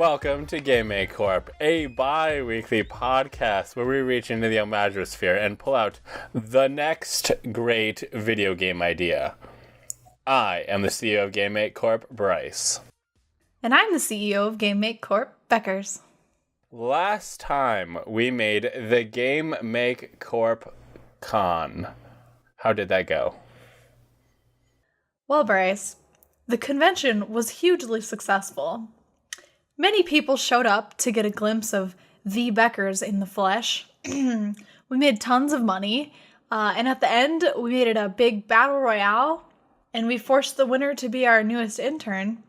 Welcome to Game Make Corp, a bi-weekly podcast where we reach into the imagosphere and pull out the next great video game idea. I am the CEO of Game Make Corp, Bryce. And I'm the CEO of Game Make Corp, Beckers. Last time we made the Game Make Corp Con. How did that go? Well, Bryce, the convention was hugely successful. Many people showed up to get a glimpse of the Beckers in the flesh. We made tons of money, and at the end, we made it a big battle royale, and we forced the winner to be our newest intern.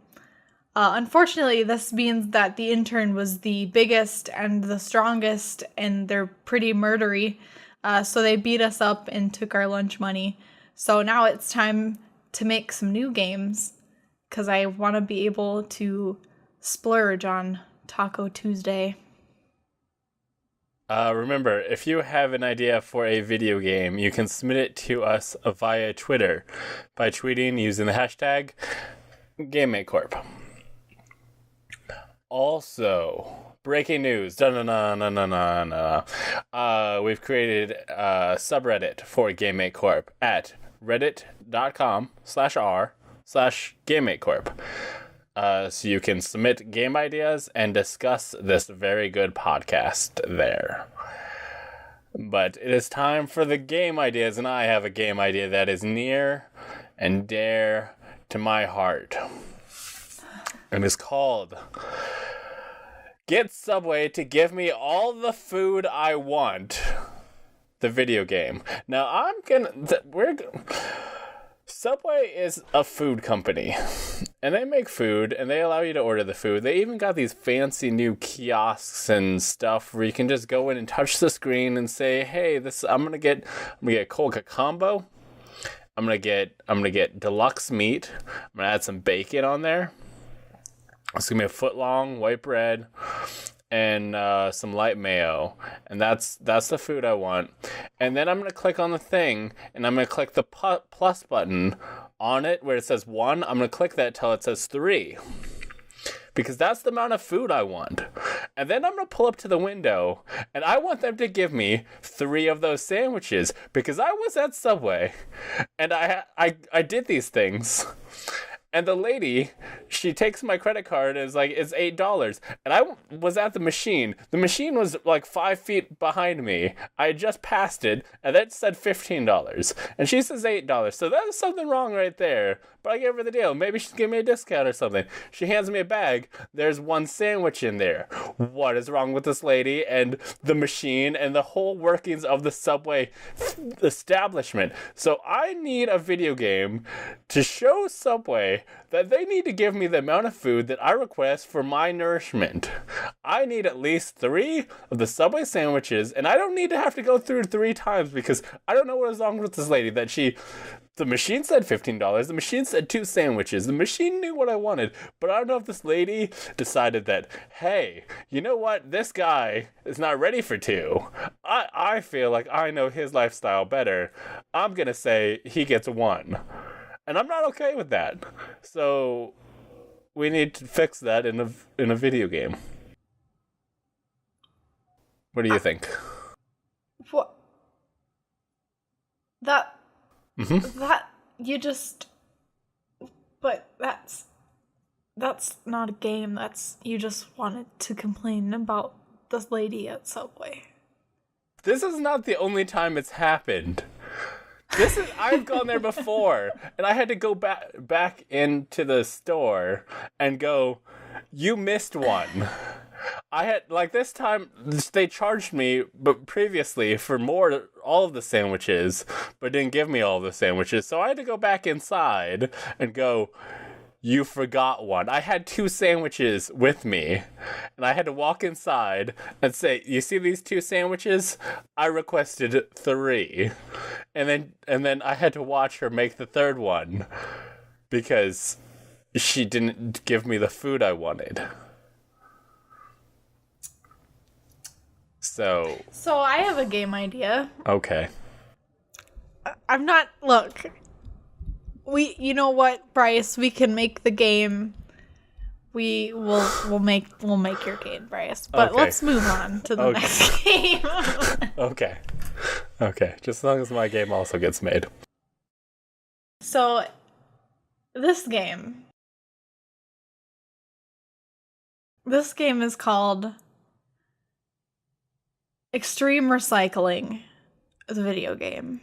Unfortunately, this means that the intern was the biggest and the strongest, and they're pretty murdery, so they beat us up and took our lunch money. So now it's time to make some new games, because I want to be able to splurge on Taco Tuesday. Remember, if you have an idea for a video game, you can submit it to us via Twitter by tweeting using the hashtag GameMakeCorp. Also, breaking news. We've created a subreddit for Game Make Corp at reddit.com/r/GameMakeCorp. So you can submit game ideas and discuss this very good podcast there. But it is time for the game ideas, and I have a game idea that is near and dear to my heart. And it's called Get Subway to Give Me All the Food I Want. The video game. Now Subway is a food company, and they make food, and they allow you to order the food. They even got these fancy new kiosks and stuff where you can just go in and touch the screen and say, "Hey, I'm gonna get Coca combo. I'm gonna get deluxe meat. I'm gonna add some bacon on there. It's gonna be a foot long white bread and some light mayo, and that's the food I want." And then I'm going to click on the thing, and I'm going to click the plus button on it where it says 1. I'm going to click that till it says 3, because that's the amount of food I want. And then I'm going to pull up to the window, and I want them to give me 3 of those sandwiches, because I was at Subway, and I did these things. And the lady, she takes my credit card and is like, "It's $8. And I was at the machine. The machine was like 5 feet behind me. I had just passed it, and that said $15. And she says $8. So there's something wrong right there. But I gave her the deal. Maybe she's giving me a discount or something. She hands me a bag. There's 1 sandwich in there. What is wrong with this lady and the machine and the whole workings of the Subway establishment? So I need a video game to show Subway that they need to give me the amount of food that I request for my nourishment. I need at least 3 of the Subway sandwiches, and I don't need to have to go through 3 times, because I don't know what is wrong with this lady, that the machine said $15. The machine said 2 sandwiches. The machine knew what I wanted. But I don't know if this lady decided that, hey, you know what? This guy is not ready for 2. I feel like I know his lifestyle better. I'm going to say he gets 1. And I'm not okay with that. So we need to fix that in a video game. What do you think? What? That that's not a game. You just wanted to complain about this lady at Subway. This is not the only time it's happened. I've gone there before, and I had to go back into the store and go, "You missed one." I had, like, this time, they charged me, but previously, for all of the sandwiches, but didn't give me all the sandwiches, so I had to go back inside and go, "You forgot one." I had 2 sandwiches with me, and I had to walk inside and say, "You see these 2 sandwiches? I requested 3. And then I had to watch her make the 3rd one, because she didn't give me the food I wanted. So I have a game idea. Okay. Look, you know what, Bryce, we can make the game we'll make your game, Bryce. But Okay. let's move on to the next game. Okay. Just as long as my game also gets made. So, this game is called Extreme Recycling, the video game.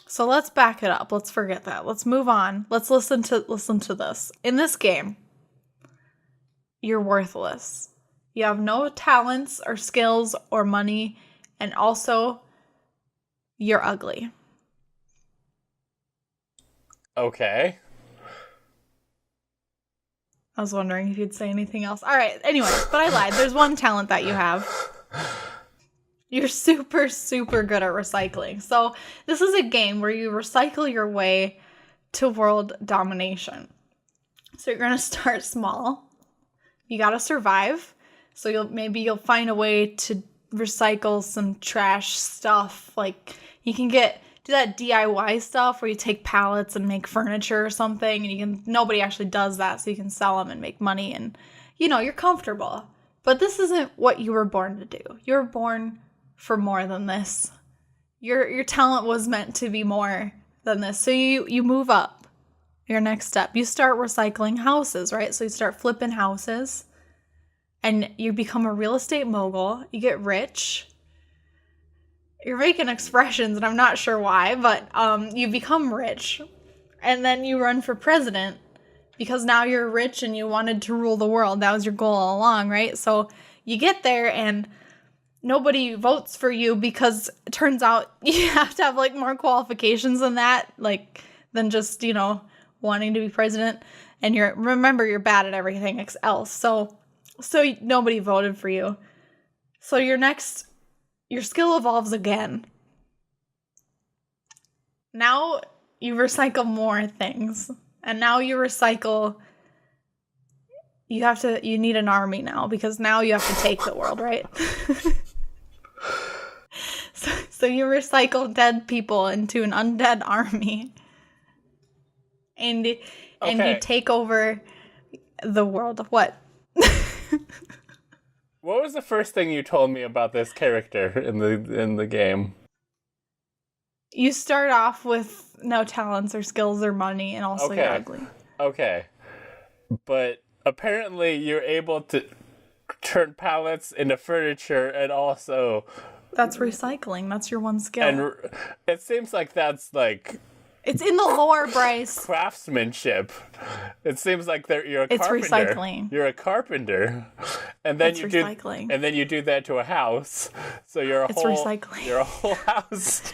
So let's back it up. Let's forget that. Let's move on. Let's listen to this. In this game, you're worthless. You have no talents or skills or money, and also you're ugly. Okay. I was wondering if you'd say anything else. All right, anyways, but I lied. There's one talent that you have. You're super, super good at recycling. So this is a game where you recycle your way to world domination. So you're going to start small. You got to survive. So you'll find a way to recycle some trash stuff. Like you can do that DIY stuff where you take pallets and make furniture or something, and nobody actually does that, so you can sell them and make money, and you're comfortable. But this isn't what you were born to do. You were born for more than this. Your talent was meant to be more than this. So you move up. Your next step, you start recycling houses, right? So you start flipping houses, and you become a real estate mogul. You get rich. You're making expressions, and I'm not sure why, but you become rich. And then you run for president because now you're rich and you wanted to rule the world. That was your goal all along, right? So you get there and nobody votes for you because it turns out you have to have like more qualifications than that, like than just, wanting to be president. And you're bad at everything else. So nobody voted for you. So your skill evolves again. Now you recycle more things. And now you need an army now, because now you have to take the world, right? So you recycle dead people into an undead army. And you take over the world. What? What was the first thing you told me about this character in the game? You start off with no talents or skills or money, and also you're ugly. Okay. But apparently you're able to turn pallets into furniture, and also... That's recycling. That's your one skill. And it seems like that's like... It's in the lore, Bryce. Craftsmanship. It seems like you're a carpenter. It's recycling. You're a carpenter, and then recycling. And then you do that to a house. So it's recycling. You're a whole house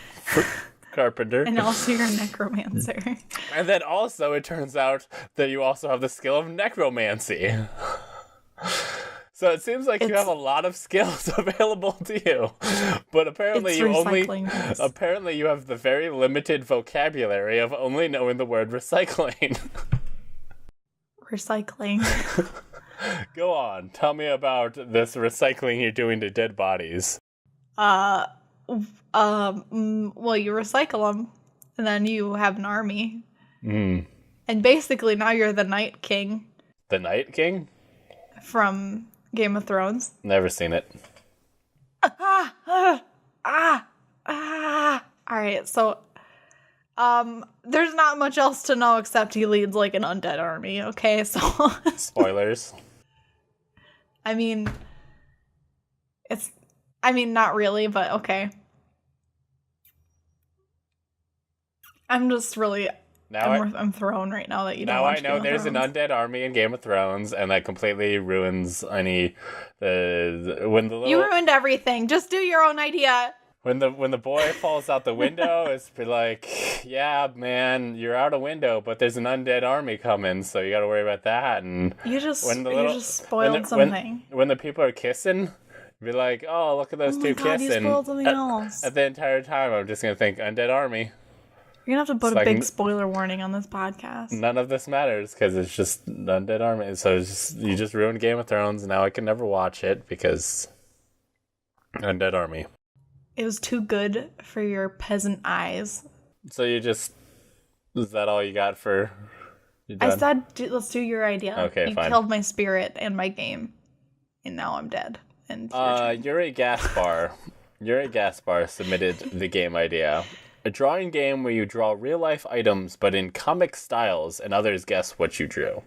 carpenter. And also you're a necromancer. And then also it turns out that you also have the skill of necromancy. So it seems like you have a lot of skills available to you, but apparently you have the very limited vocabulary of only knowing the word recycling. Recycling. Go on, tell me about this recycling you're doing to dead bodies. Well, you recycle them, and then you have an army. And basically now you're the Night King. The Night King? From Game of Thrones. Never seen it. Alright, so there's not much else to know except he leads like an undead army, okay? So spoilers. Not really, but okay. I'm just really I'm thrown right now that you don't watch Game of Thrones. There's an undead army in Game of Thrones, and that completely ruins you ruined everything. Just do your own idea. When the boy falls out the window, it's like, yeah, man, you're out a window, but there's an undead army coming, so you got to worry about that. And you just spoiled something. When the people are kissing, be like, oh, look at those two kissing. You spoiled something else. At the entire time, I'm just gonna think undead army. You're going to have to put a big spoiler warning on this podcast. None of this matters because it's just undead army. So you just ruined Game of Thrones, and now I can never watch it because undead army. It was too good for your peasant eyes. So is that all you got for You I done? said, let's do your idea. Okay, You fine. killed my spirit and my game, and now I'm dead. And your turn. Yuri Gaspar submitted the game idea. A drawing game where you draw real life items but in comic styles and others guess what you drew.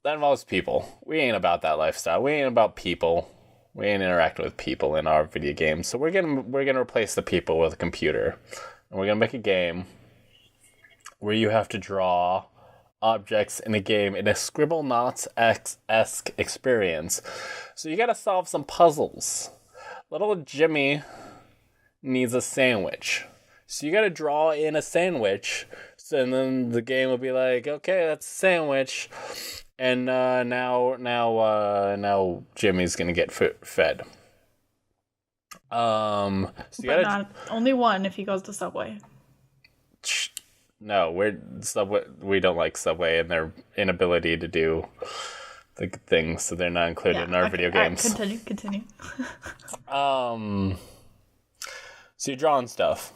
That involves people. We ain't about that lifestyle. We ain't about people. We ain't interacting with people in our video games. So we're gonna replace the people with a computer. And we're gonna make a game where you have to draw objects in a game in a Scribblenauts-esque experience. So you gotta solve some puzzles. Little Jimmy needs a sandwich. So you gotta draw in a sandwich. So then the game will be like, okay, that's a sandwich. And now Jimmy's gonna get fed. So you But gotta not only one if he goes to Subway. No, we're Subway. We don't like Subway and their inability to do the things, so they're not included in our video games. Right, continue. So you're drawing stuff,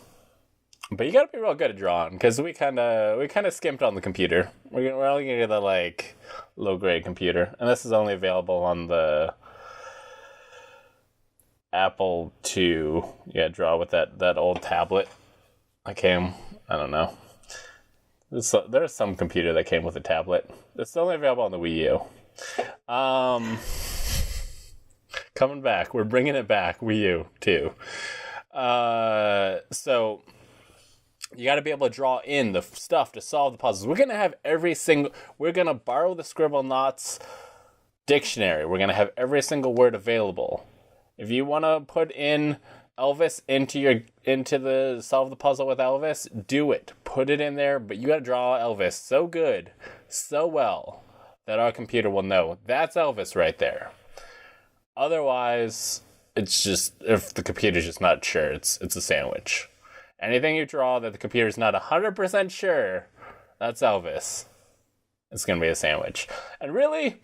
but you gotta be real good at drawing because we kind of skimped on the computer. We're only gonna get the like low grade computer, and this is only available on the Apple II. Yeah, draw with that old tablet. I don't know. There's some computer that came with a tablet. It's only available on the Wii U. Coming back. We're bringing it back. Wii U, too. So you got to be able to draw in the stuff to solve the puzzles. We're going to borrow the Scribblenauts dictionary. We're going to have every single word available. If you want to put in Elvis into the solve the puzzle with Elvis, do it. Put it in there, but you gotta draw Elvis so good, so well, that our computer will know that's Elvis right there. Otherwise, it's just, if the computer's just not sure, it's a sandwich. Anything you draw that the computer's not 100% sure, that's Elvis. It's gonna be a sandwich. And really,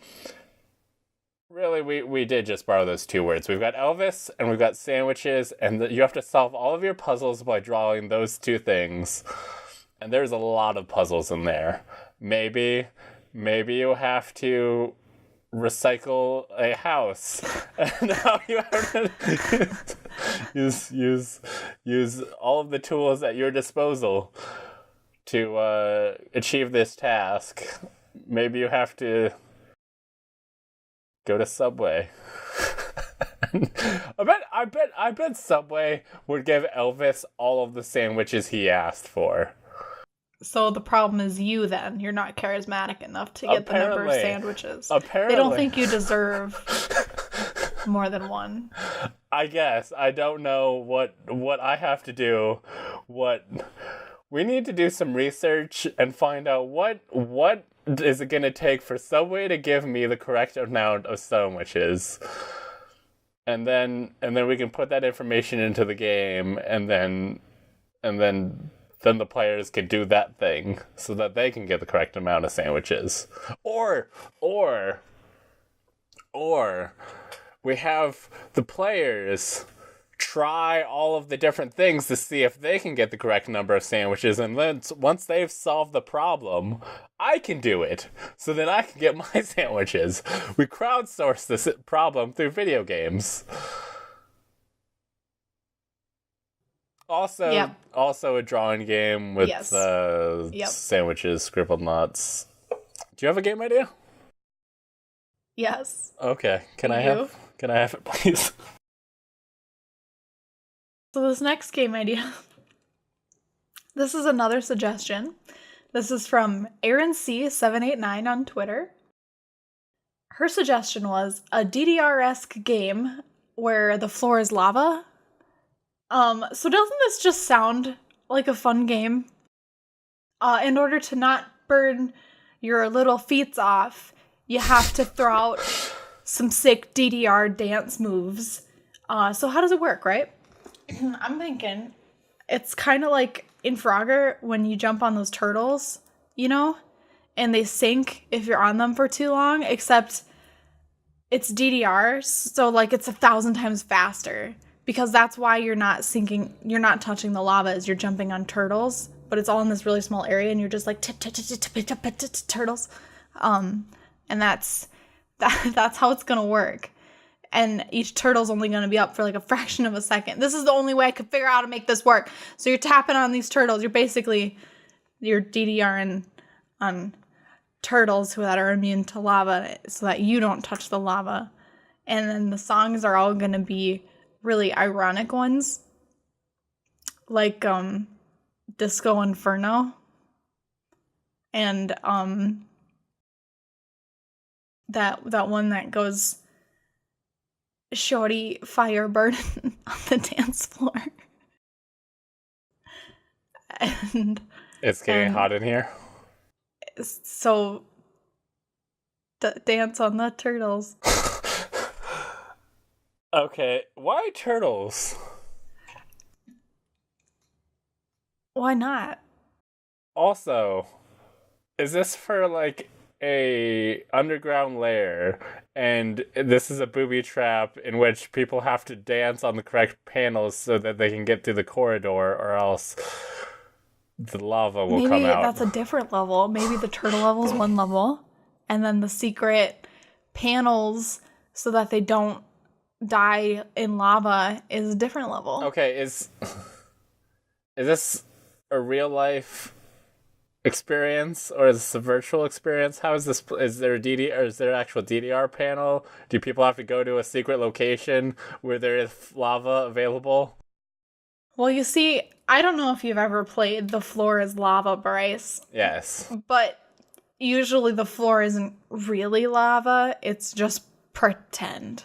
we did just borrow those two words. We've got Elvis and we've got sandwiches, and you have to solve all of your puzzles by drawing those two things. And there's a lot of puzzles in there. Maybe you have to recycle a house, and now you have to use all of the tools at your disposal to achieve this task. Maybe you have to go to Subway. I bet Subway would give Elvis all of the sandwiches he asked for. So the problem is you then. You're not charismatic enough to get the number of sandwiches. Apparently. They don't think you deserve more than one. I guess. I don't know what I have to do. We need to do some research and find out what is it going to take for Subway to give me the correct amount of sandwiches. And then we can put that information into the game, and then the players can do that thing so that they can get the correct amount of sandwiches. Or we have the players try all of the different things to see if they can get the correct number of sandwiches, and then once they've solved the problem, I can do it, so then I can get my sandwiches. We crowdsource this problem through video games. Also a drawing game with sandwiches, Scribblenauts. Do you have a game idea? Yes. Okay. Can I have it, please? So this next game idea, this is another suggestion. This is from AaronC789 on Twitter. Her suggestion was a DDR-esque game where the floor is lava. So doesn't this just sound like a fun game? In order to not burn your little feet off, you have to throw out some sick DDR dance moves. So how does it work, right? I'm thinking it's kind of like in Frogger when you jump on those turtles, and they sink if you're on them for too long, except it's DDR, so like it's 1,000 times faster, because that's why you're not sinking, you're not touching the lava as you're jumping on turtles, but it's all in this really small area, and you're just like turtles, and that's how it's gonna work. And each turtle's only gonna be up for like a fraction of a second. This is the only way I could figure out how to make this work. So you're tapping on these turtles. You're DDRing on turtles that are immune to lava, so that you don't touch the lava. And then the songs are all gonna be really ironic ones, like Disco Inferno, and that one that goes Shorty Firebird on the dance floor. And it's getting hot in here. So dance on the turtles. Okay, why turtles? Why not? Also, is this for like a underground lair, and this is a booby trap in which people have to dance on the correct panels so that they can get through the corridor, or else the lava will come out? Maybe that's a different level. Maybe the turtle level is one level, and then the secret panels so that they don't die in lava is a different level. Okay, is this a real life experience, or is this a virtual experience? How is this? Is there a DDR, or is there an actual DDR panel? Do people have to go to a secret location where there is lava available? Well, you see, I don't know if you've ever played The Floor is Lava, Bryce. Yes. But usually the floor isn't really lava, it's just pretend.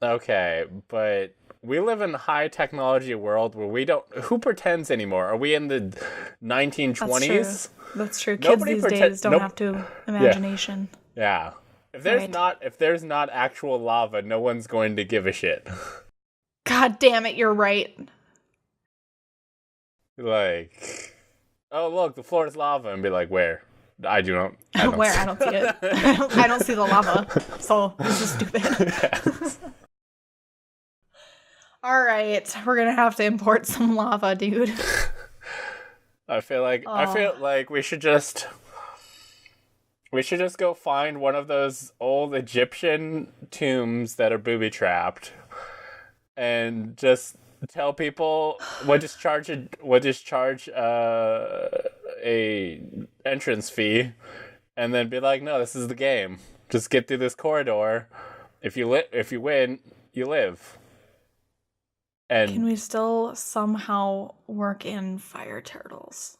Okay, but we live in a high technology world where we don't... Who pretends anymore? Are we in the 1920s? That's true. Kids these days don't have to imagination. Yeah. If there's not actual lava, no one's going to give a shit. God damn it, you're right. Like, oh look, the floor is lava, and be like, where? I don't Where? I don't see it. I don't see the lava. So this is stupid. Yes. All right, we're gonna have to import some lava, dude. I feel like we should just go find one of those old Egyptian tombs that are booby trapped, and just tell people we'll just charge a entrance fee, and then be like, no, this is the game. Just get through this corridor. If you win, you live. And can we still somehow work in fire turtles?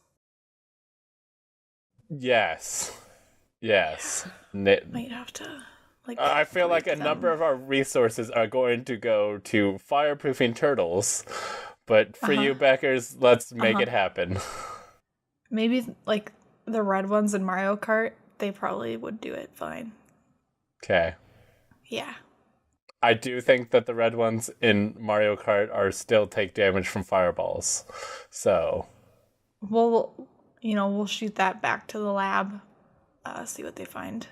Yes. Might have to. I feel like a number of our resources are going to go to fireproofing turtles, but for you, Beckers, let's make it happen. Maybe like the red ones in Mario Kart, they probably would do it fine. Okay. Yeah. I do think that the red ones in Mario Kart are still take damage from fireballs. So. We'll shoot that back to the lab, see what they find.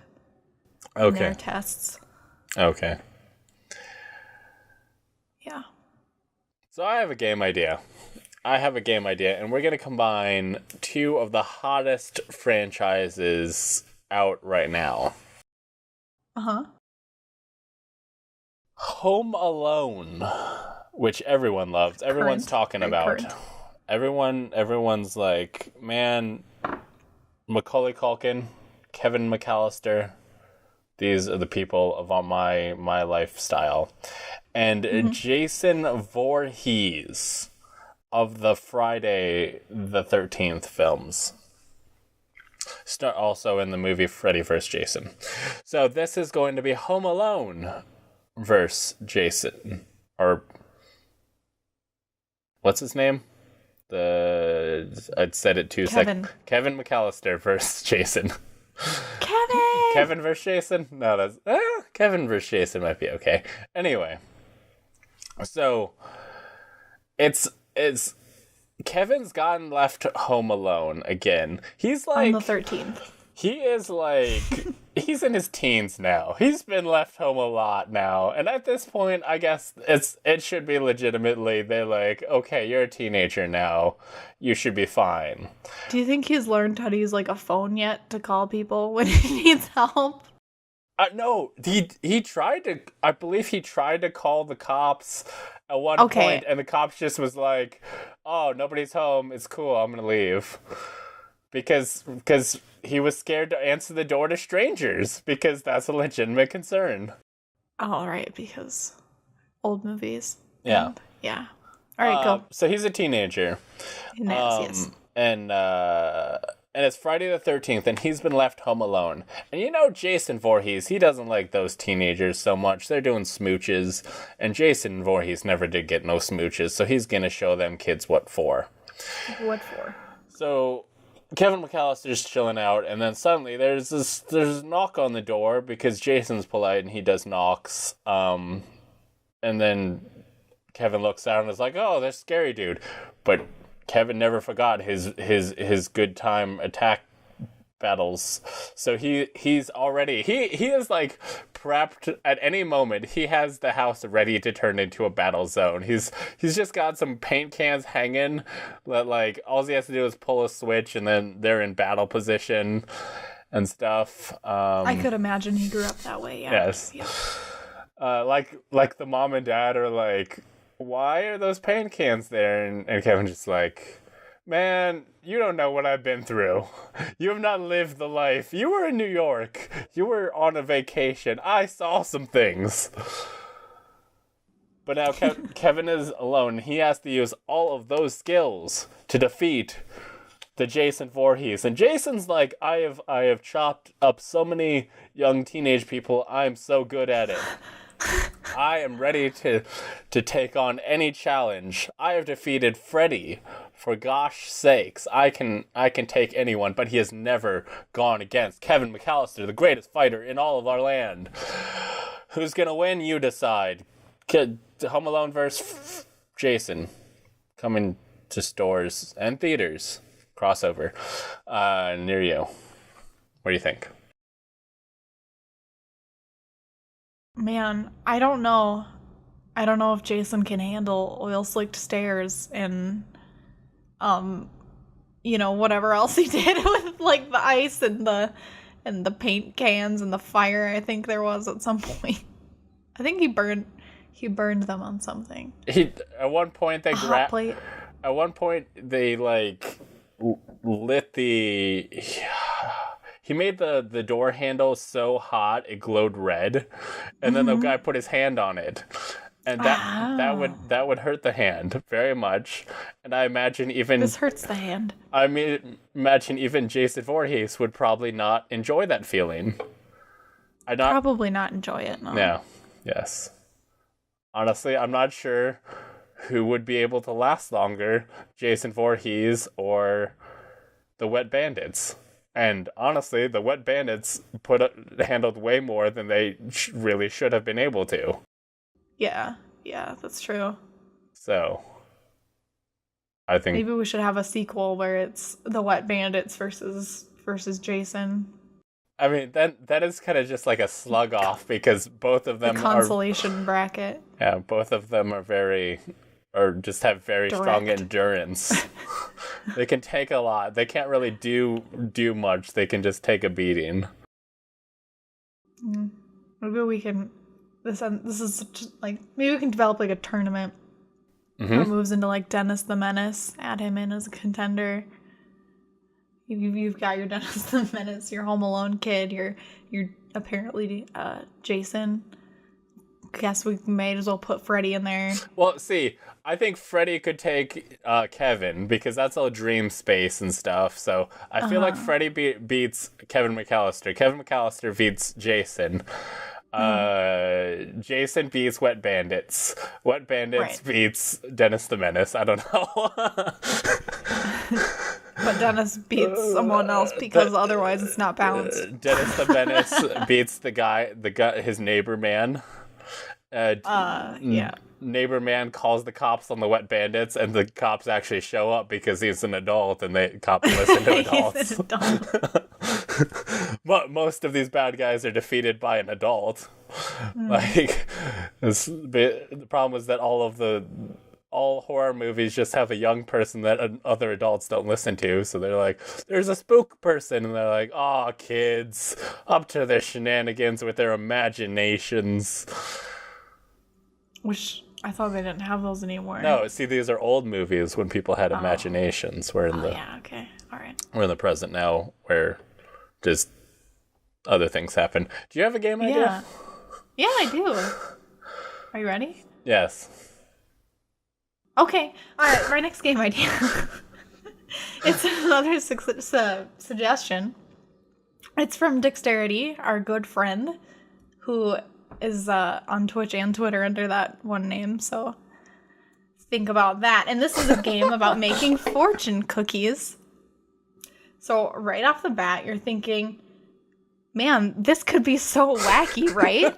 In their tests. Okay. Yeah. So I have a game idea. And we're going to combine two of the hottest franchises out right now. Uh-huh. Home Alone, which everyone loves. Everyone's talking about. Everyone's like, man, Macaulay Culkin, Kevin McAllister, these are the people of my lifestyle. And Jason Voorhees of the Friday the 13th films. Also in the movie Freddy vs. Jason. So this is going to be Home Alone versus Jason. Or what's his name? I'd said it 2 seconds. Kevin McAllister versus Jason. Kevin versus Jason? No, that's... Kevin versus Jason might be okay. Anyway. So, it's... Kevin's gotten left home alone again. He's like... On the 13th. He is like... he's in his teens now. He's been left home a lot now. And at this point, I guess it should be legitimately, they're like, okay, you're a teenager now. You should be fine. Do you think he's learned how to use, like, a phone yet to call people when he needs help? No, he tried to, I believe he tried to call the cops at one point, and the cops just was like, oh, nobody's home. It's cool. I'm going to leave. Because he was scared to answer the door to strangers, because that's a legitimate concern. Oh, right, because old movies. Yeah. Yeah. All right, go. So he's a teenager. Yes. And it's Friday the 13th, and he's been left home alone. And you know Jason Voorhees, he doesn't like those teenagers so much. They're doing smooches, and Jason Voorhees never did get no smooches, so he's going to show them kids what for. What for? So Kevin McAllister's chilling out, and then suddenly there's a knock on the door, because Jason's polite, and he does knocks. And then Kevin looks out and is like, oh, there's scary dude. But Kevin never forgot his good time attack battles. So he's already he is like prepped at any moment. He has the house ready to turn into a battle zone. He's just got some paint cans hanging that, like, all he has to do is pull a switch and then they're in battle position and stuff. I could imagine he grew up that way. Yeah. Yes. Yeah. Like the mom and dad are like, why are those paint cans there? And Kevin's just like, man, you don't know what I've been through. You have not lived the life. You were in New York. You were on a vacation. I saw some things. But now Kevin is alone. He has to use all of those skills to defeat the Jason Voorhees. And Jason's like, I have chopped up so many young teenage people. I'm so good at it. I am ready to take on any challenge. I have defeated Freddy. For gosh sakes, I can take anyone, but he has never gone against Kevin McAllister, the greatest fighter in all of our land. Who's gonna win? You decide. Home Alone vs. Jason, coming to stores and theaters. Crossover near you. What do you think? Man, I don't know. I don't know if Jason can handle oil slicked stairs and whatever else he did with, like, the ice and the paint cans and the fire. I think there was at some point. I think he burned them on something. At one point they like lit the. He made the door handle so hot it glowed red, and then the guy put his hand on it, and that would hurt the hand very much. And I imagine even this hurts the hand. I mean, imagine even Jason Voorhees would probably not enjoy that feeling. Probably not enjoy it. No. Yeah. Yes. Honestly, I'm not sure who would be able to last longer, Jason Voorhees or the Wet Bandits. And honestly, the Wet Bandits handled way more than they really should have been able to. Yeah, that's true. So, I think maybe we should have a sequel where it's the Wet Bandits versus Jason. I mean, that is kind of just like a slug off, because both of them the consolation bracket. Yeah, both of them just have very strong endurance. They can take a lot. They can't really do much. They can just take a beating. Maybe we can. This is like, maybe we can develop like a tournament that moves into like Dennis the Menace. Add him in as a contender. You've got your Dennis the Menace, your Home Alone kid. You're apparently Jason. Guess we might as well put Freddy in there. Well, see, I think Freddy could take Kevin, because that's all dream space and stuff. So I feel like Freddy beats Kevin McAllister. Kevin McAllister beats Jason. Jason beats Wet Bandits. Wet Bandits beats Dennis the Menace. I don't know. But Dennis beats someone else, because otherwise it's not balanced. Dennis the Menace beats the guy, his neighbor man. Neighbor man calls the cops on the Wet Bandits, and the cops actually show up because he's an adult, and the cops listen to adults. He's an adult. But most of these bad guys are defeated by an adult. Like, the problem is that all horror movies just have a young person that other adults don't listen to. So they're like, there's a spook person. And they're like, aw, kids, up to their shenanigans with their imaginations. Which I thought they didn't have those anymore. No, see, these are old movies when people had imaginations. We're in yeah, okay. All right. We're in the present now where just other things happen. Do you have a game idea? Yeah, I do. Are you ready? Yes. Okay. All right, my next game idea. It's another suggestion. It's from Dexterity, our good friend, who is on Twitch and Twitter under that one name, so think about that. And this is a game about making fortune cookies. So right off the bat, you're thinking, man, this could be so wacky, right?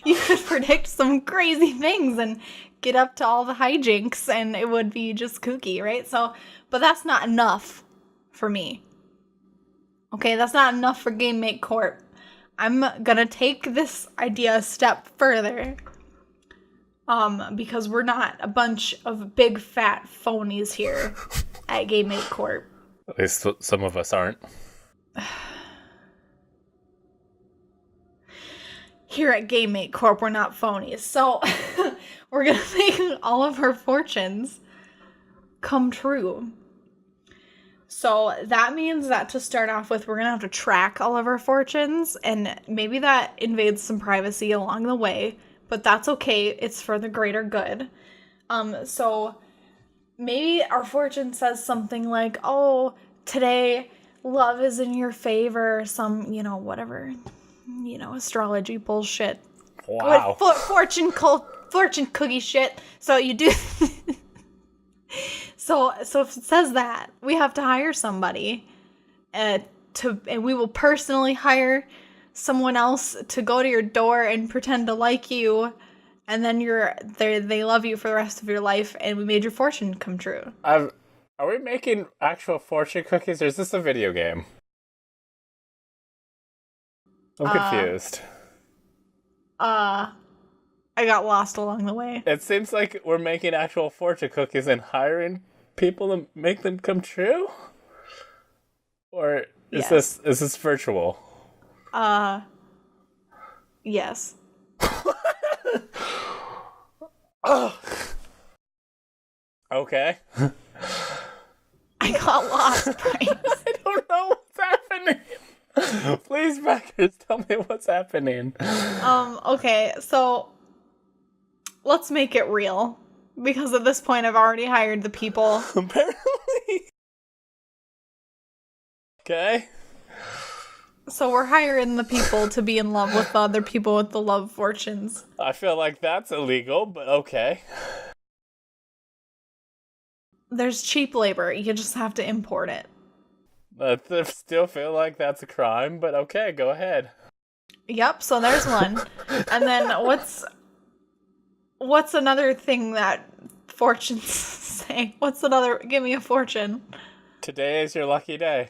You could predict some crazy things and get up to all the hijinks, and it would be just kooky, right? So, but that's not enough for me. Okay, that's not enough for Game Make Corp. I'm gonna take this idea a step further. Because we're not a bunch of big fat phonies here at Game Make Corp. At least some of us aren't. Here at Game Make Corp, we're not phonies. So we're gonna make all of our fortunes come true. So that means that to start off with, we're going to have to track all of our fortunes, and maybe that invades some privacy along the way, but that's okay. It's for the greater good. So maybe our fortune says something like, oh, today love is in your favor, some, whatever, astrology bullshit. Wow. Fortune cookie shit. So you do... So if it says that, we have to hire somebody, and we will personally hire someone else to go to your door and pretend to like you, and then they love you for the rest of your life, and we made your fortune come true. Are we making actual fortune cookies, or is this a video game? I'm confused. I got lost along the way. It seems like we're making actual fortune cookies and hiring people to make them come true? Or is this virtual? Yes. Okay. I got lost, Bryce. I don't know what's happening. Please, backers, tell me what's happening. Okay, so let's make it real. Because at this point, I've already hired the people. Apparently. Okay. So we're hiring the people to be in love with the other people with the love fortunes. I feel like that's illegal, but okay. There's cheap labor. You just have to import it. I still feel like that's a crime, but okay, go ahead. Yep, so there's one. And then what's another thing that fortunes say? Give me a fortune. Today is your lucky day.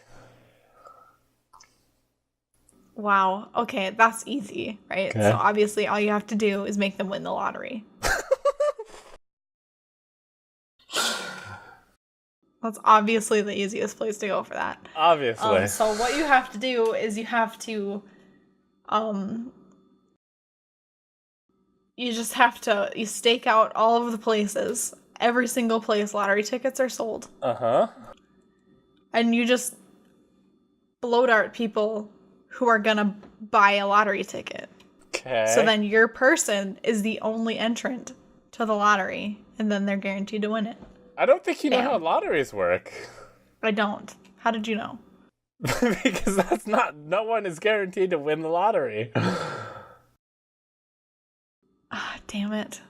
Wow. Okay, that's easy, right? Okay. So obviously all you have to do is make them win the lottery. That's obviously the easiest place to go for that. Obviously. So what you have to do is you have to, you stake out all of the places. Every single place lottery tickets are sold. Uh-huh. And you just blow dart people who are gonna buy a lottery ticket. Okay. So then your person is the only entrant to the lottery, and then they're guaranteed to win it. I don't think you know how lotteries work. I don't. How did you know? Because no one is guaranteed to win the lottery. Ah, damn it.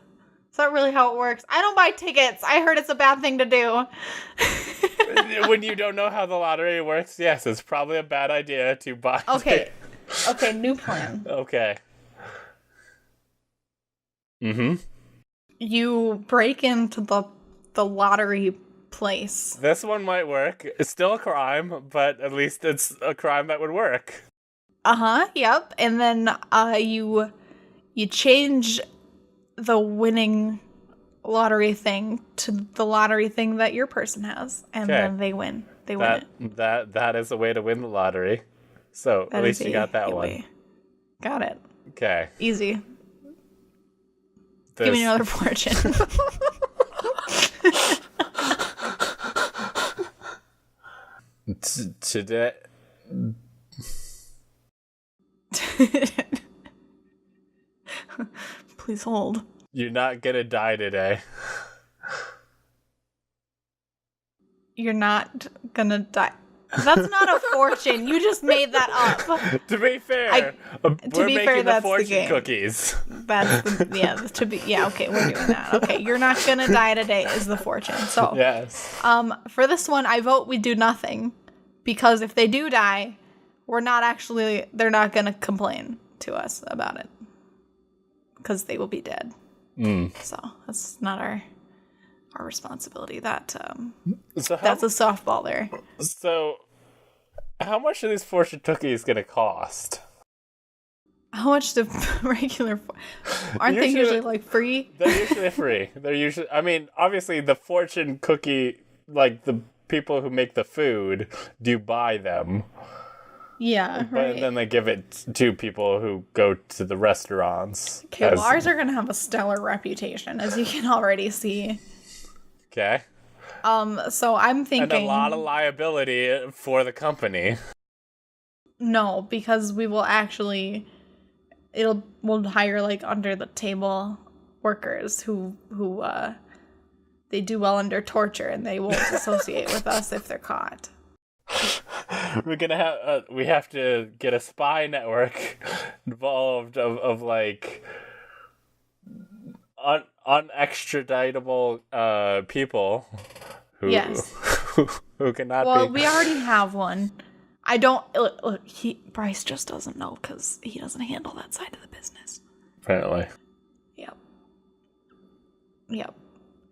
Is that really how it works? I don't buy tickets. I heard it's a bad thing to do. When you don't know how the lottery works, yes, it's probably a bad idea to buy Okay. Okay, new plan. Okay. Mm-hmm. You break into the lottery place. This one might work. It's still a crime, but at least it's a crime that would work. Yep. And then you change the winning lottery thing to the lottery thing that your person has, and then they win. They win it. That is a way to win the lottery. So at least you got that one. Got it. Okay. Easy. Give me another fortune. Today. Please hold. You're not gonna die today. You're not gonna die. That's not a fortune. You just made that up. To be fair, we're making the fortune cookies. That's okay, we're doing that. Okay, you're not gonna die today is the fortune. So yes. For this one, I vote we do nothing, because if they do die, they're not gonna complain to us about it, because they will be dead. So that's not our responsibility. That's a softball there. So, how much are these fortune cookies gonna cost? How much do regular? Aren't they usually like free? They're usually free. I mean, obviously the fortune cookie, like the people who make the food do buy them. Yeah, right. But then they give it to people who go to the restaurants. Okay, well, ours are gonna have a stellar reputation, as you can already see. Okay. So I'm thinking... And a lot of liability for the company. No, because we will actually... We'll hire, like, under-the-table workers who they do well under torture, and they won't associate with us if they're caught. We have to get a spy network involved of like... unextraditable people who cannot be. Well, we already have one. I don't. Look, Bryce just doesn't know because he doesn't handle that side of the business. Apparently. Yep.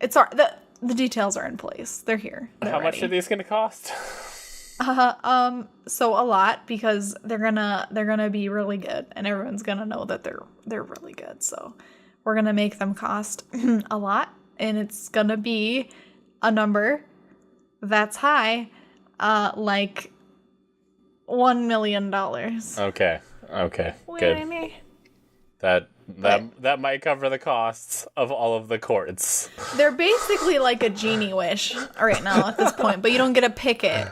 It's the details are in place. They're here. How much are these going to cost? So a lot, because they're gonna be really good, and everyone's gonna know that they're really good. So we're gonna make them cost a lot, and it's gonna be a number that's high, like $1 million. Okay, good. That might cover the costs of all of the courts. They're basically like a genie wish right now at this point, but you don't get to pick it.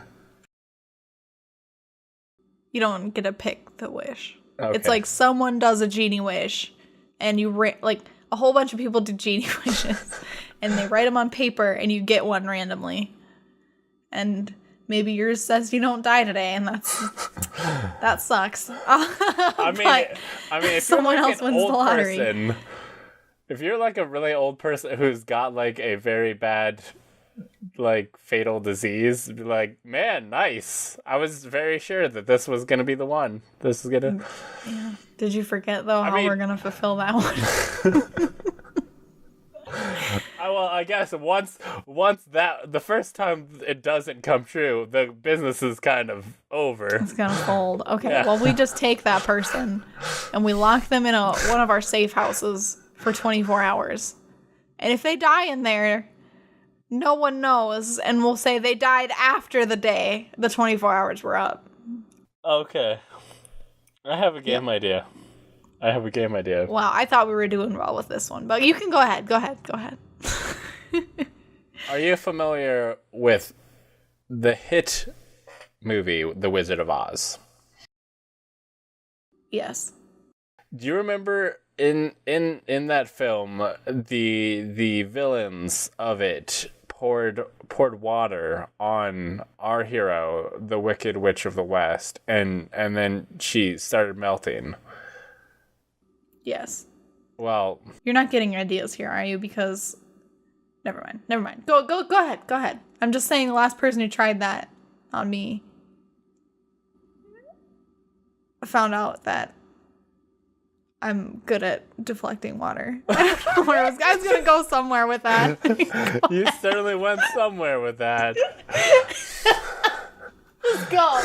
You don't get to pick the wish. Okay. It's like someone does a genie wish, and like a whole bunch of people do genie wishes, and they write them on paper, and you get one randomly. And maybe yours says you don't die today, and that sucks. I mean, if someone like else wins the lottery. If you're like a really old person who's got like a very bad, like fatal disease, be like, man, nice. I was very sure that this was gonna be the one. This is gonna. Yeah. Did you forget though how we're gonna fulfill that one? Well, I guess once that the first time it doesn't come true, the business is kind of over. It's gonna fold. Okay, yeah. Well, we just take that person and we lock them in one of our safe houses for 24 hours. And if they die in there, no one knows, and we'll say they died after the 24 hours were up. Okay. I have a game idea. Wow, I thought we were doing well with this one, but you can go ahead. Go ahead. Are you familiar with the hit movie The Wizard of Oz? Yes. Do you remember in that film the villains of it poured water on our hero, the Wicked Witch of the West, and then she started melting? Yes. Well, you're not getting ideas here, are you? Because never mind. Go ahead. I'm just saying the last person who tried that on me found out that I'm good at deflecting water. I don't know where I was going to go somewhere with that. You certainly went somewhere with that. Just go.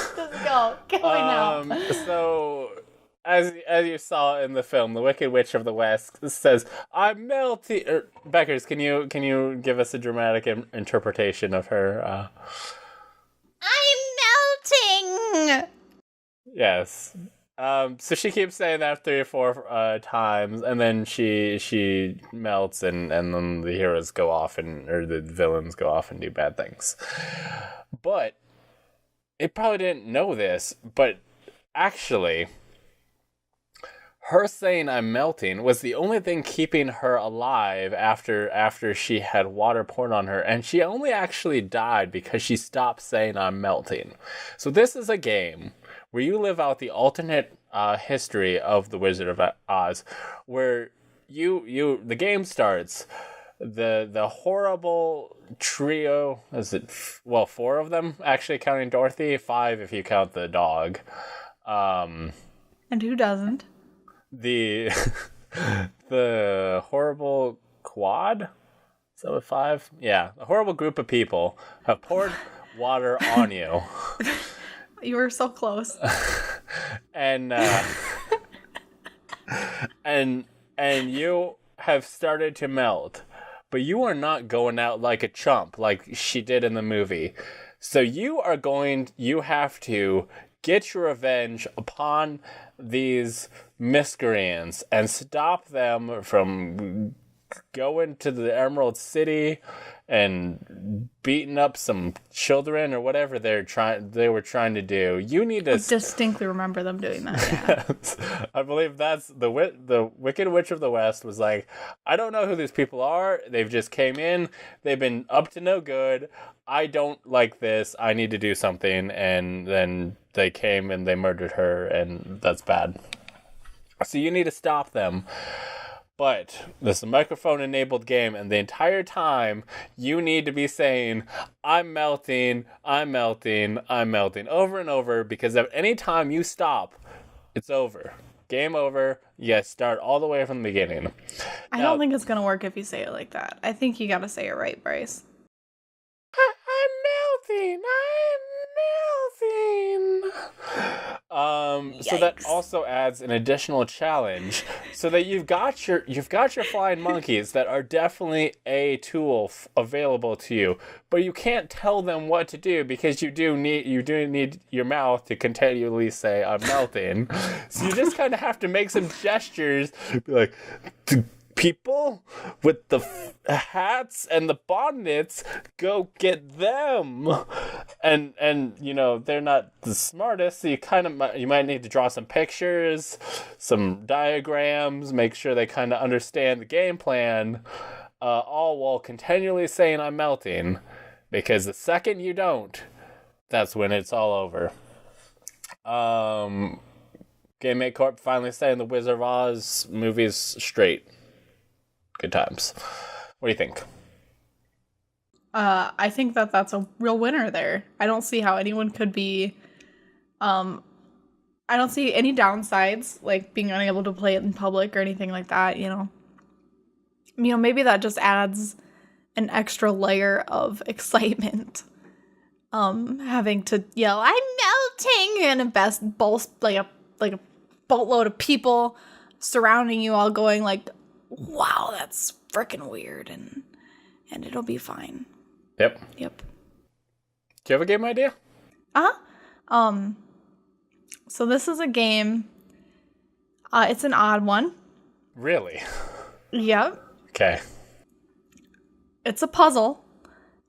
Kill me now. So, as you saw in the film, the Wicked Witch of the West says, "I'm melting." Beckers, can you give us a dramatic interpretation of her? I'm melting. Yes. So she keeps saying that 3 or 4 times, and then she melts, and then the heroes go off or the villains go off and do bad things. But it probably didn't know this, but actually, her saying "I'm melting" was the only thing keeping her alive after she had water poured on her, and she only actually died because she stopped saying "I'm melting." So this is a game where you live out the alternate history of the Wizard of Oz, where the game starts. The horrible trio, is it 4 of them actually counting Dorothy, 5 if you count the dog. And who doesn't? The horrible quad? Is that what 5? Yeah, a horrible group of people have poured water on you. You were so close. and you have started to melt, but you are not going out like a chump like she did in the movie. So you have to get your revenge upon these miscreants and stop them from going to the Emerald City and beating up some children or whatever they were trying to do. You need to... I distinctly remember them doing that, yeah. Yes. I believe that's the Wicked Witch of the West was like, I don't know who these people are. They've just came in. They've been up to no good. I don't like this. I need to do something. And then they came and they murdered her, and that's bad. So you need to stop them. But this is a microphone-enabled game, and the entire time, you need to be saying, "I'm melting, I'm melting, I'm melting," over and over, because at any time you stop, it's over. Game over. You gotta start all the way from the beginning. I don't think it's gonna work if you say it like that. I think you gotta say it right, Bryce. I'm melting, so that also adds an additional challenge, so that you've got your flying monkeys that are definitely a tool available to you, but you can't tell them what to do because you do need your mouth to continually say "I'm melting." So you just kind of have to make some gestures, be like, "People with the hats and the bonnets, go get them." And they're not the smartest, so you might need to draw some pictures, some diagrams, make sure they kind of understand the game plan, all while continually saying "I'm melting," because the second you don't, that's when it's all over. Game Make Corp finally saying the Wizard of Oz movies straight. Good times. What do you think? I think that's a real winner there. I don't see how anyone could be... I don't see any downsides, like being unable to play it in public or anything like that, maybe that just adds an extra layer of excitement. Having to yell, "I'm melting!" and a boatload of people surrounding you all going like, "Wow, that's freaking weird," and it'll be fine. Yep. Do you have a game idea? So this is a game. It's an odd one. Really? Yep. Okay. It's a puzzle,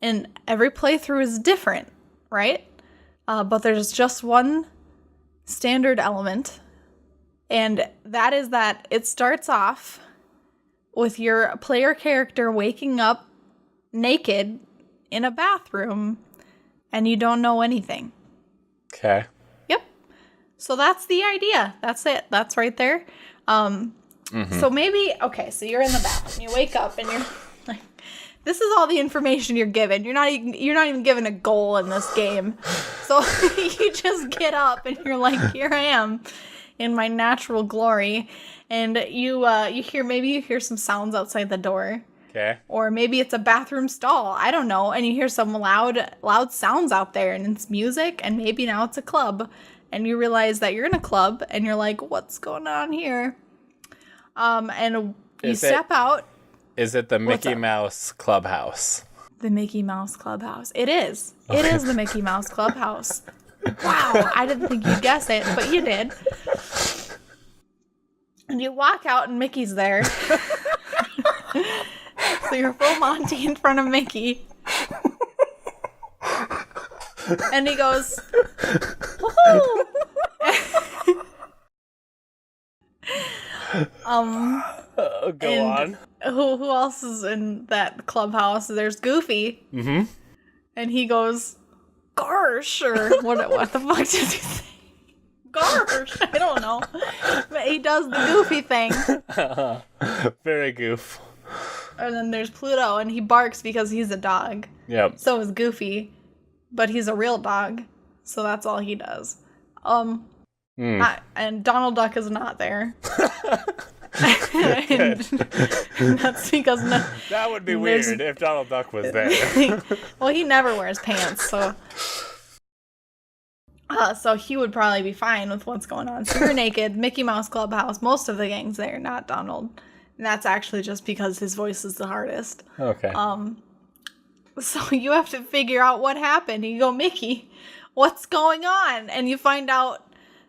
and every playthrough is different, right? But there's just one standard element, and that is that it starts off with your player character waking up naked in a bathroom, and you don't know anything. Okay. Yep. So that's the idea. That's it. That's right there. So maybe, okay, so you're in the bathroom. You wake up, and you're like, this is all the information you're given. You're not even given a goal in this game. So you just get up, and you're like, here I am. in my natural glory, and you hear some sounds outside the door. Okay. Or maybe it's a bathroom stall. I don't know. And you hear some loud sounds out there, and it's music, and maybe now it's a club. And you realize that you're in a club, and you're like, what's going on here? And you step out. Is it the Mickey Mouse Clubhouse? The Mickey Mouse Clubhouse. It is. It is the Mickey Mouse Clubhouse. Wow. I didn't think you'd guess it, but you did. And you walk out, and Mickey's there. So you're full Monty in front of Mickey. And he goes, woohoo! Go on. Who else is in that clubhouse? There's Goofy. Mm-hmm. And he goes, Gosh, or what the fuck does he say? Gosh, I don't know. But he does the Goofy thing. Very goof. And then there's Pluto, and he barks because he's a dog. Yep. So is Goofy, but he's a real dog, so that's all he does. And Donald Duck is not there. and that's because that would be weird if Donald Duck was there. Well, he never wears pants, so he would probably be fine with what's going on. So you're naked, Mickey Mouse Clubhouse. Most of the gang's there, not Donald. And that's actually just because his voice is the hardest. Okay. So you have to figure out what happened. You go, Mickey, what's going on? And you find out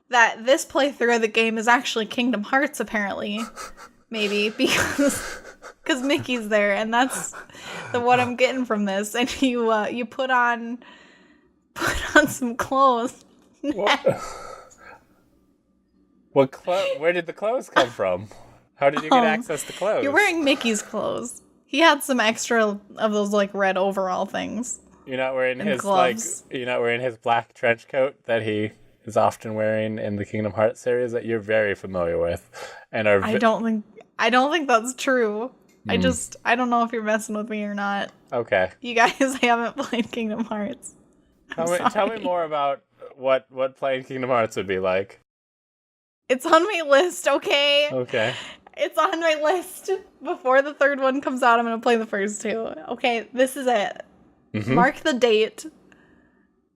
that this playthrough of the game is actually Kingdom Hearts, apparently. Maybe, because Mickey's there, and that's what I'm getting from this. And you put on some clothes. Where did the clothes come from? How did you get access to clothes? You're wearing Mickey's clothes. He had some extra of those red overall things. You're not wearing his gloves. you're not wearing his black trench coat that he is often wearing in the Kingdom Hearts series that you're very familiar with, and are. I don't think that's true. I don't know if you're messing with me or not. Okay. You guys haven't played Kingdom Hearts. Tell me more about what playing Kingdom Hearts would be like. It's on my list, okay? Okay. It's on my list. Before the third one comes out, I'm going to play the first two. Okay, this is it. Mm-hmm. Mark the date.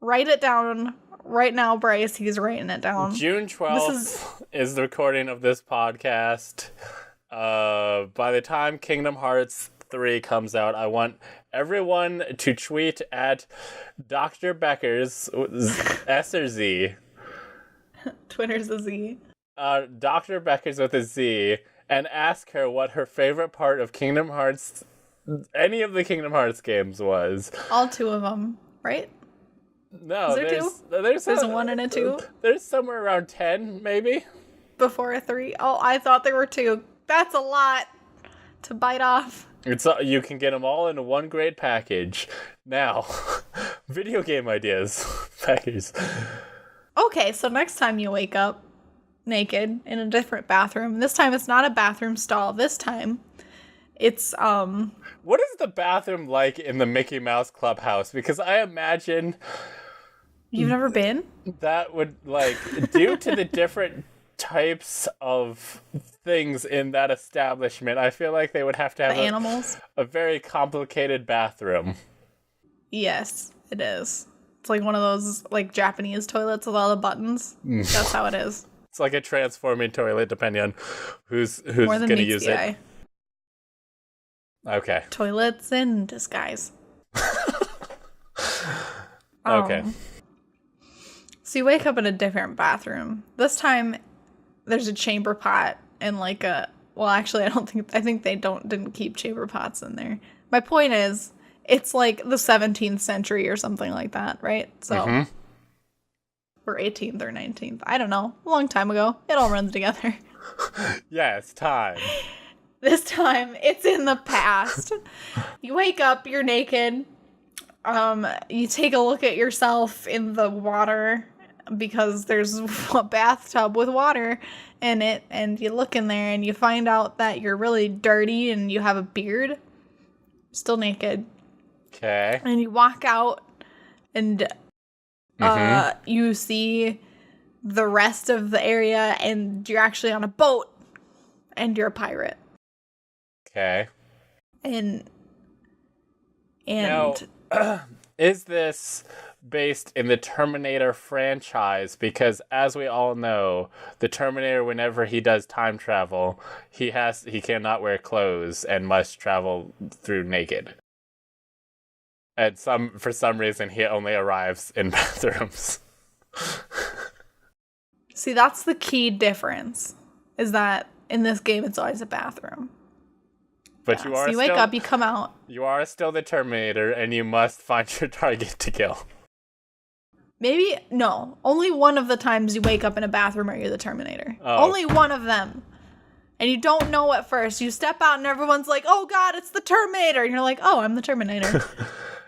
Write it down right now, Bryce. He's writing it down. June 12th is the recording of this podcast. By the time Kingdom Hearts 3 comes out, I want everyone to tweet at Dr. Becker's S or Z. Twitter's a Z. Dr. Becker's with a Z, and ask her what her favorite part of Kingdom Hearts, any of the Kingdom Hearts games was. All two of them, right? No, is there two? There's a 1 and a 2? There's somewhere around 10, maybe. Before a 3? Oh, I thought there were 2. That's a lot to bite off. You can get them all into one great package. Now, video game ideas. Package. Okay, so next time you wake up naked in a different bathroom, this time it's not a bathroom stall. This time it's What is the bathroom like in the Mickey Mouse Clubhouse? Because I imagine you've never been? That would due to the different types of things in that establishment, I feel like they would have to have animals. A very complicated bathroom. Yes, it is. It's like one of those Japanese toilets with all the buttons. That's how it is. It's like a transforming toilet, depending on who's going to use it. Eye. Okay. Toilets in disguise. Okay. So you wake up in a different bathroom. This time, there's a chamber pot and actually, I think they didn't keep chamber pots in there. My point is, it's like the 17th century or something like that, right? So, or 18th or 19th. I don't know. A long time ago. It all runs together. Yeah, it's time. This time, it's in the past. You wake up, you're naked. You take a look at yourself in the water because there's a bathtub with water in it, and you look in there and you find out that you're really dirty and you have a beard. Still naked. Okay. And you walk out and you see the rest of the area, and you're actually on a boat, and you're a pirate. Okay. And Now, is this based in the Terminator franchise? Because as we all know, the Terminator, whenever he does time travel, he cannot wear clothes and must travel through naked. And for some reason, he only arrives in bathrooms. see, that's the key difference, is that in this game, it's always a bathroom. But you are so you wake up, you come out. You are still the Terminator, and you must find your target to kill. Maybe, no. Only one of the times you wake up in a bathroom are you the Terminator. Oh. Only one of them. And you don't know at first. You step out and everyone's like, oh God, it's the Terminator. And you're like, oh, I'm the Terminator.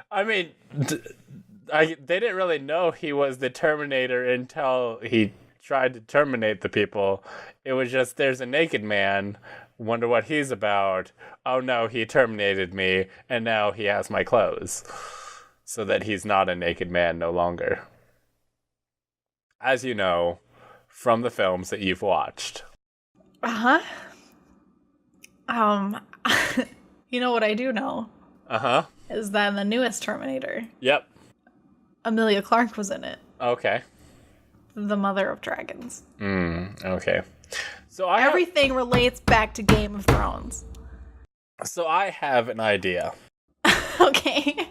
I mean, they didn't really know he was the Terminator until he tried to terminate the people. It was just, there's a naked man. Wonder what he's about. Oh no, he terminated me, and now he has my clothes. So that he's not a naked man no longer. As you know, from the films that you've watched. Uh-huh. You know what I do know? Uh-huh. Is that in the newest Terminator, Yep. Emilia Clarke was in it. Okay. The mother of dragons. Okay. So everything relates back to Game of Thrones. So I have an idea. Okay.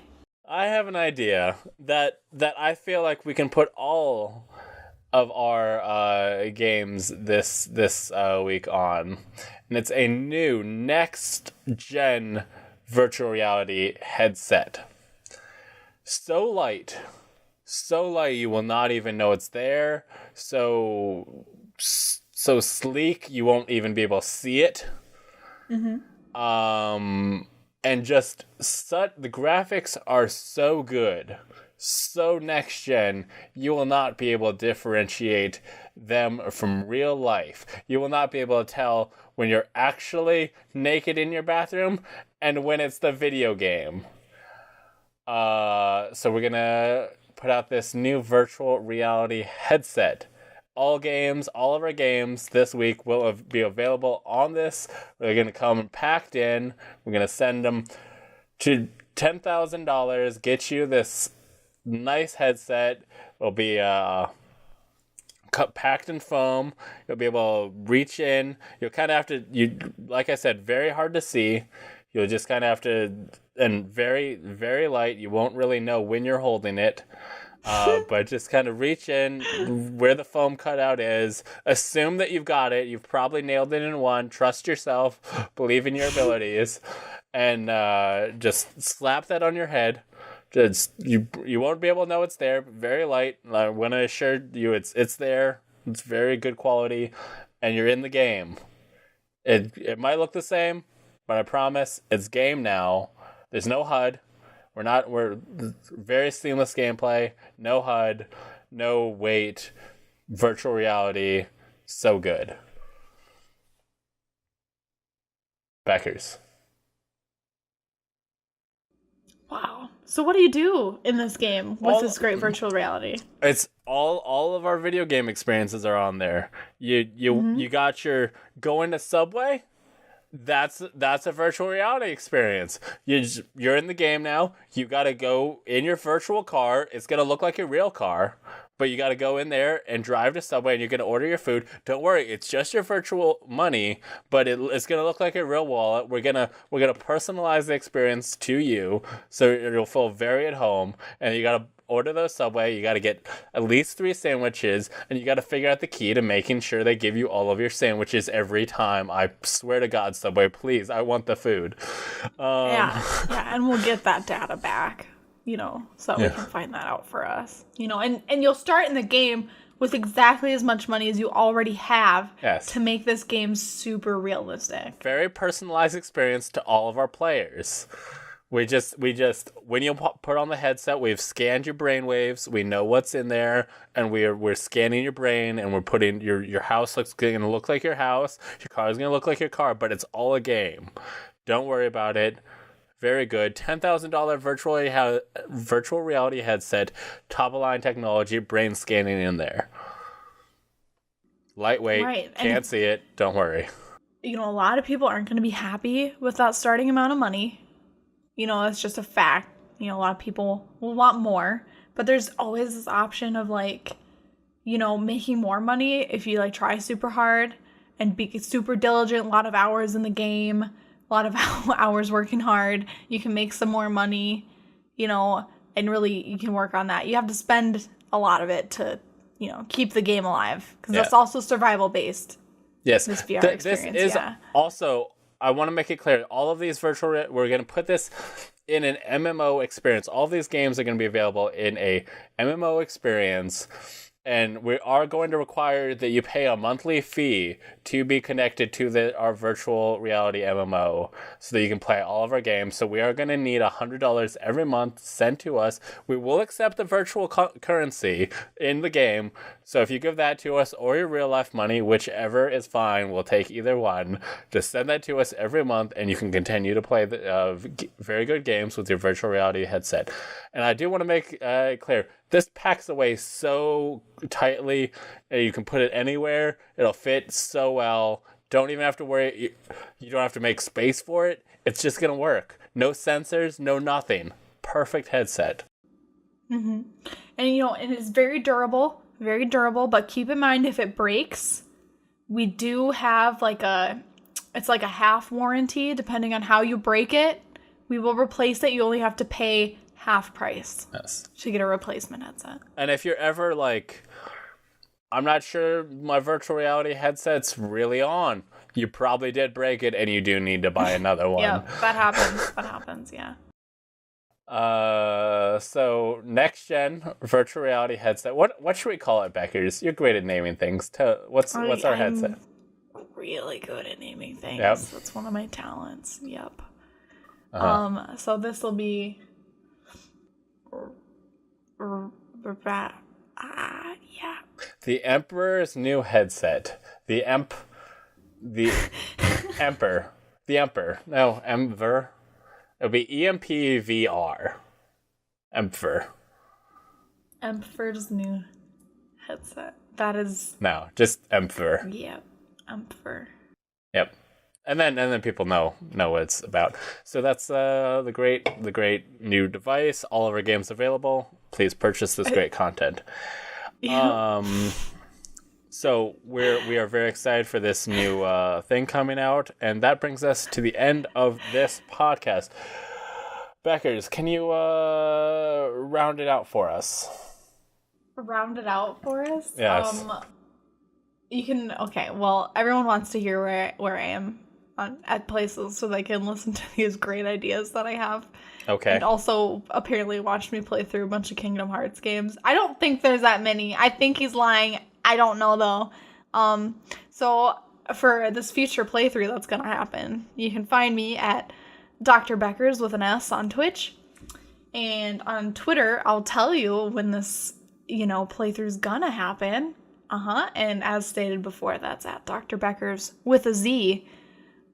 I have an idea that I feel like we can put all of our games this week on, and it's a new next gen virtual reality headset. So light you will not even know it's there. So sleek you won't even be able to see it. And just the graphics are so good, so next gen, you will not be able to differentiate them from real life. You will not be able to tell when you're actually naked in your bathroom and when it's the video game. So we're gonna put out this new virtual reality headset. All of our games this week will be available on this. They're going to come packed in. We're going to send them to $10,000, get you this nice headset. It'll be packed in foam. You'll be able to reach in. You'll kind of have to, like I said, very hard to see. You'll just kind of have to, and very, very light. You won't really know when you're holding it. But just kind of reach in where the foam cutout is. Assume that you've got it. You've probably nailed it in one. Trust yourself. Believe in your abilities. And just slap that on your head. Just you won't be able to know it's there. Very light. I want to assure you it's there. It's very good quality. And you're in the game. It might look the same, but I promise it's game now. There's no HUD. We're very seamless gameplay, no HUD, no weight, virtual reality, so good. Backers. Wow. So what do you do in this game with this great virtual reality? It's all of our video game experiences are on there. You got your going to Subway. That's a virtual reality experience. You're in the game now. You got to go in your virtual car. It's going to look like a real car, but you got to go in there and drive to Subway, and you're going to order your food. Don't worry, it's just your virtual money, but it's going to look like a real wallet. We're gonna personalize the experience to you, so you'll feel very at home. And you got to order those Subway. You got to get at least 3 sandwiches, and you got to figure out the key to making sure they give you all of your sandwiches every time. I swear to God, Subway, please, I want the food. Yeah, and we'll get that data back, so we can find that out for us, and you'll start in the game with exactly as much money as you already have to make this game super realistic. Very personalized experience to all of our players. We just when you put on the headset, we've scanned your brain waves. We know what's in there, and we're scanning your brain, and we're putting your house going to look like your house. Your car is going to look like your car, but it's all a game. Don't worry about it. Very good. $10,000 virtual reality headset, top of line technology, brain scanning in there. Lightweight, Right. can't see it, don't worry. You know, a lot of people aren't going to be happy with that starting amount of money. You know, it's just a fact. You know, a lot of people will want more, but there's always this option of like, you know, making more money if you like try super hard and be super diligent, a lot of hours in the game, a lot of hours working hard. You can make some more money, you know, and really you can work on that. You have to spend a lot of it to, you know, keep the game alive because that's also survival based. Yes, this VR experience. This is also, I want to make it clear, all of these we're going to put this in an MMO experience. All of these games are going to be available in a MMO experience. And we are going to require that you pay a monthly fee to be connected to our virtual reality MMO so that you can play all of our games. So we are going to need $100 every month sent to us. We will accept the virtual currency in the game. So if you give that to us or your real life money, whichever is fine, we'll take either one. Just send that to us every month and you can continue to play the very good games with your virtual reality headset. And I do want to make clear, this packs away so tightly, and you can put it anywhere. It'll fit so well. Don't even have to worry. You don't have to make space for it. It's just going to work. No sensors, no nothing. Perfect headset. Mm-hmm. And, you know, it is very durable, but keep in mind if it breaks, we do have it's like a half warranty depending on how you break it. We will replace it. You only have to pay half price to get a replacement headset. And if you're ever like, I'm not sure my virtual reality headset's really on, you probably did break it and you do need to buy another one. Yeah, that happens, yeah. So next gen virtual reality headset. What should we call it, Beckers? You're great at naming things. What's our headset? Really good at naming things. Yep. That's one of my talents. Yep. Uh-huh. So this will be yeah. The Emperor's new headset. The Emperor. No, Emperor. It'll be EMP-VR. Emperor's new headset. That is... No, just Emperor. Yep. Emperor. Yep. And then people know what it's about. So that's the great new device. All of our games available. Please purchase this great content. Yeah. So we are very excited for this new thing coming out, and that brings us to the end of this podcast. Beckers, can you round it out for us? Round it out for us? Yes. You can. Okay. Well, everyone wants to hear where I am at places so they can listen to these great ideas that I have. Okay. And also apparently watched me play through a bunch of Kingdom Hearts games. I don't think there's that many. I think he's lying. I don't know though. So for this future playthrough that's gonna happen, you can find me at Dr. Beckers with an S on Twitch. And on Twitter, I'll tell you when this, playthrough's gonna happen. And as stated before, that's at Dr. Beckers with a Z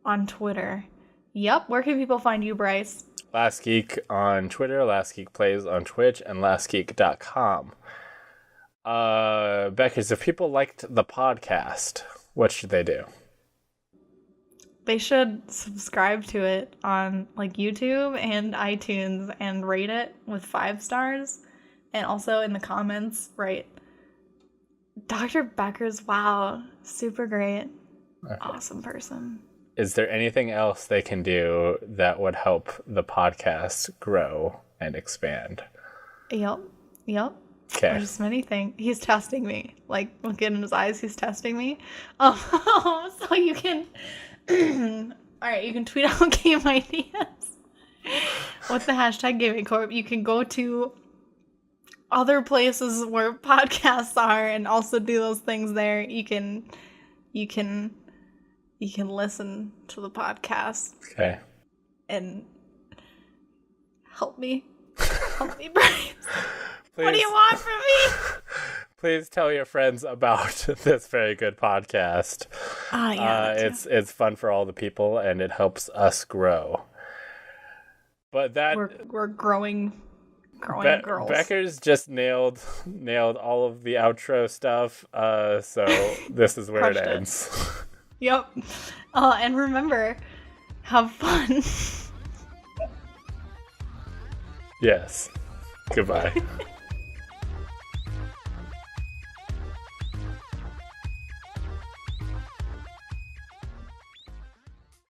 on Twitter. Yep. Where can people find you, Bryce? Last Geek on Twitter, Last Geek Plays on Twitch, and lastgeek.com. Beckers, if people liked the podcast, what should they do? They should subscribe to it on YouTube and iTunes and rate it with 5 stars. And also in the comments, write Dr. Beckers, wow, super great. Okay. Awesome person. Is there anything else they can do that would help the podcast grow and expand? Yep. Okay. There's many things. He's testing me. Look in his eyes, he's testing me. So you can... All right, you can tweet out game ideas with the hashtag Game Make Corp. You can go to other places where podcasts are and also do those things there. You can listen to the podcast. Okay. And help me, Bryce. What do you want from me? Please tell your friends about this very good podcast. It's fun for all the people, and it helps us grow. But that we're growing growing girls. Becker's just nailed all of the outro stuff. So this is where it ends. Yep. And remember, have fun. Yes. Goodbye.